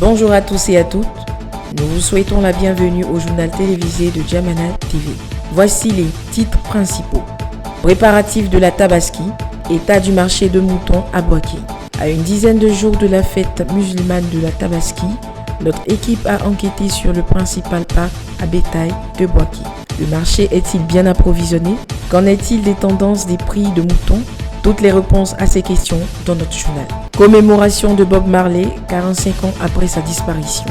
Bonjour à tous et à toutes. Nous vous souhaitons la bienvenue au journal télévisé de Djamana TV. Voici les titres principaux. Préparatifs de la Tabaski, état du marché de moutons à Boaké. À une dizaine de jours de la fête musulmane de la Tabaski, notre équipe a enquêté sur le principal parc à bétail de Boaké. Le marché est-il bien approvisionné? Qu'en est-il des tendances des prix de moutons? Toutes les réponses à ces questions dans notre journal. Commémoration de Bob Marley, 45 ans après sa disparition.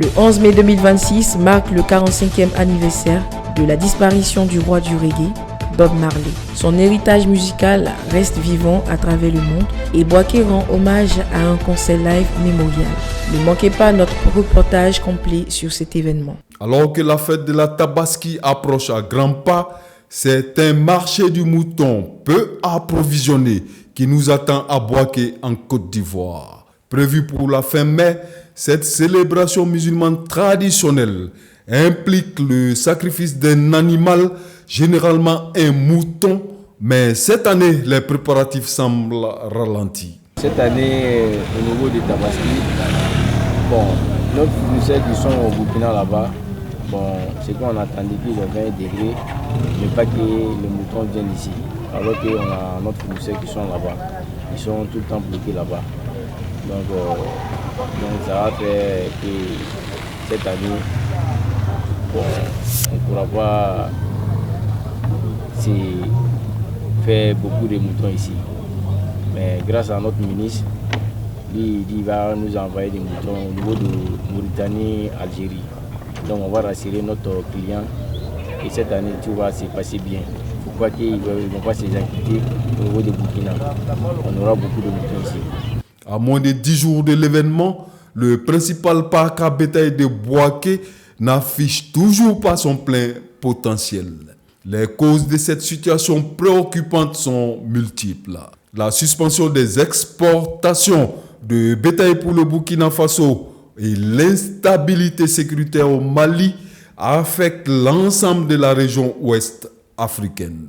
Le 11 mai 2026 marque le 45e anniversaire de la disparition du roi du reggae, Bob Marley. Son héritage musical reste vivant à travers le monde et Boaké rend hommage à un concert live mémorial. Ne manquez pas notre reportage complet sur cet événement. Alors que la fête de la Tabaski approche à grands pas, c'est un marché du mouton peu approvisionné qui nous attend à Boaké en Côte d'Ivoire. Prévu pour la fin mai, cette célébration musulmane traditionnelle implique le sacrifice d'un animal, généralement un mouton, mais cette année, les préparatifs semblent ralentis. Cette année, au niveau des Tabaski, nos fournisseurs qui sont au Burkina là-bas, c'est qu'on attendait qu'il y ait 20 degrés, mais pas que les moutons viennent ici. Alors qu'on a notre fournisseurs qui sont là-bas, ils sont tout le temps bloqués là-bas. Donc ça va faire que cette année, on ne pourra pas faire beaucoup de moutons ici. Mais grâce à notre ministre, il va nous envoyer des moutons au niveau de Mauritanie, Algérie. Donc on va rassurer notre client et cette année tout va se passer bien. Il ne faut pas qu'ils ne vont pas s'inquiéter au niveau de Burkina. On aura beaucoup de moutons ici. À moins de 10 jours de l'événement, le principal parc à bétail de Boaké n'affiche toujours pas son plein potentiel. Les causes de cette situation préoccupante sont multiples. La suspension des exportations de bétail pour le Burkina Faso et l'instabilité sécuritaire au Mali affectent l'ensemble de la région ouest africaine.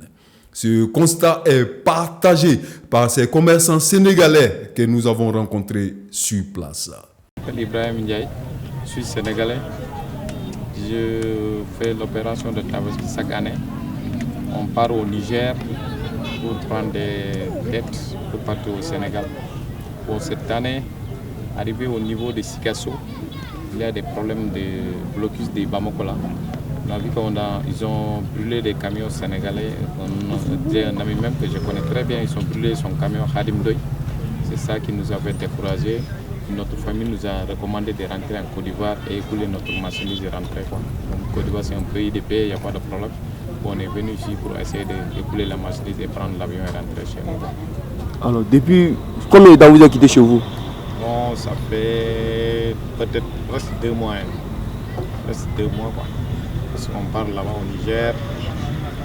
Ce constat est partagé par ces commerçants sénégalais que nous avons rencontrés sur place. Je m'appelle Ibrahim Ndiaye, je suis sénégalais. Je fais l'opération de Tabaski chaque année. On part au Niger pour prendre des têtes pour partir au Sénégal. Pour cette année, arrivé au niveau de Sikasso, il y a des problèmes de blocus de Bamako. On a vu qu'ils ont brûlé des camions sénégalais. Un ami même que je connais très bien, ils ont brûlé son camion Khadim Doy. C'est ça qui nous avait découragés. Notre famille nous a recommandé de rentrer en Côte d'Ivoire et écouler notre marchandise et rentrer. Donc, Côte d'Ivoire, c'est un pays de paix, il n'y a pas de problème. On est venu ici pour essayer d'écouler la marchandise et prendre l'avion et rentrer chez nous. Alors, depuis combien de temps vous avez quitté chez vous? Bon, ça fait peut-être presque 2 mois. Presque 2 mois. Parce qu'on part là-bas au Niger,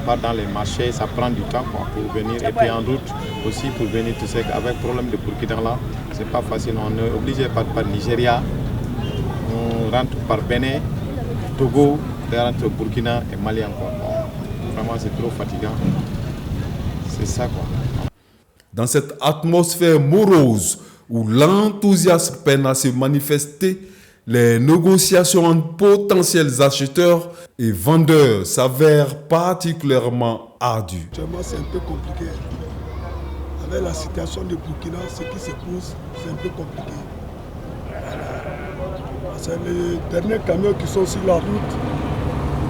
on part dans les marchés, ça prend du temps pour venir. Et puis en route aussi pour venir, tu sais qu'avec le problème de Burkina là, c'est pas facile. On est obligé par Nigeria, on rentre par Bénin, Togo, on rentre au Burkina et Mali encore. Vraiment c'est trop fatigant. C'est ça quoi. Dans cette atmosphère morose où l'enthousiasme peine à se manifester, les négociations entre potentiels acheteurs et vendeurs s'avèrent particulièrement ardues. C'est un peu compliqué. Avec la situation de Burkina, ce qui se pose, c'est un peu compliqué. C'est les derniers camions qui sont sur la route.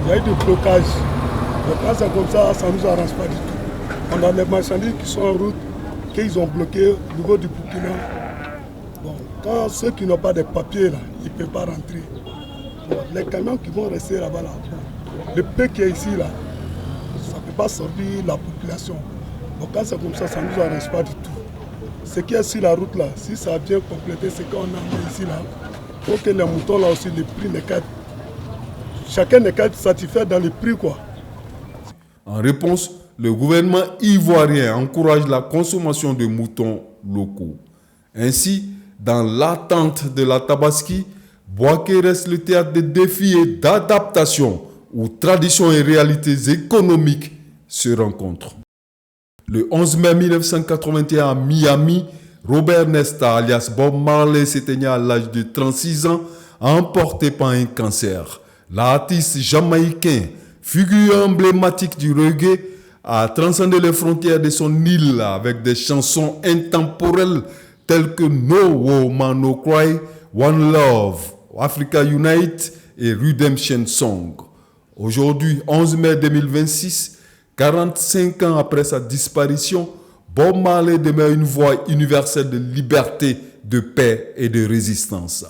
Il y a eu des blocages. Donc quand c'est comme ça, ça ne nous arrange pas du tout. On a les marchandises qui sont en route, qu'ils ont bloqué au niveau du Burkina. Bon, quand ceux qui n'ont pas de papiers, là, ils ne peuvent pas rentrer. Bon, les camions qui vont rester là-bas, le peu qui est ici, là, ça ne peut pas sortir la population. Donc quand c'est comme ça, ça ne nous arrange pas du tout. Ce qui est sur la route, là, si ça vient compléter ce qu'on a mis ici, là, pour que les moutons, là aussi, les prix ne cadent. Chacun n'est qu'à être satisfait dans les prix, quoi. En réponse, le gouvernement ivoirien encourage la consommation de moutons locaux. Ainsi, dans l'attente de la Tabaski, Boaké reste le théâtre de défis et d'adaptation où traditions et réalités économiques se rencontrent. Le 11 mai 1981 à Miami, Robert Nesta, alias Bob Marley, s'éteignait à l'âge de 36 ans, emporté par un cancer. L'artiste jamaïcain, figure emblématique du reggae, a transcendé les frontières de son île avec des chansons intemporelles telles que No Woman No Cry, One Love, Africa Unite et Redemption Song. Aujourd'hui, 11 mai 2026, 45 ans après sa disparition, Bob Marley demeure une voix universelle de liberté, de paix et de résistance.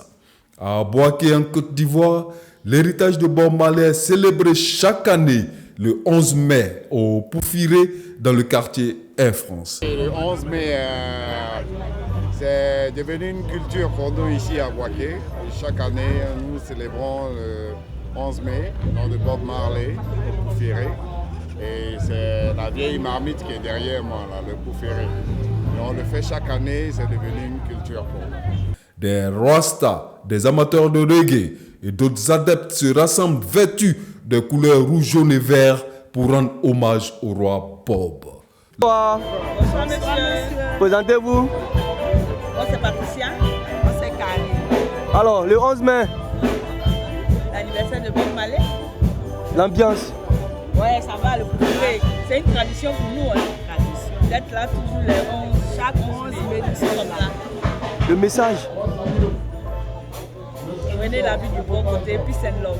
À Bouaké, en Côte d'Ivoire, l'héritage de Bob Marley est célébré chaque année le 11 mai au Poufiré dans le quartier Air France. Le 11 mai, c'est devenu une culture pour nous ici à Bouaké. Chaque année, nous célébrons le 11 mai, le nom de Bob Marley au Poufiré. Et c'est la vieille marmite qui est derrière moi, là, le Poufiré. Et on le fait chaque année, c'est devenu une culture pour nous. Des Rastas, des amateurs de reggae et d'autres adeptes se rassemblent vêtus de couleurs rouge, jaune et vert pour rendre hommage au roi Bob. Bonsoir. Bonsoir monsieur. Présentez-vous. Moi c'est Patricia, moi c'est Karine. Alors, le 11 mai. L'anniversaire de Bob Marley. L'ambiance. Ouais, ça va, le Poufiré. C'est une tradition pour nous, hein. D'être là toujours les 11, chaque 11 mai, nous sommes là. Le message. Prenez la vie du bon côté, peace and love.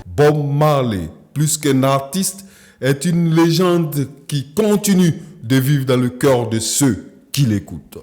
Bob Marley, plus qu'un artiste, est une légende qui continue de vivre dans le cœur de ceux qui l'écoutent.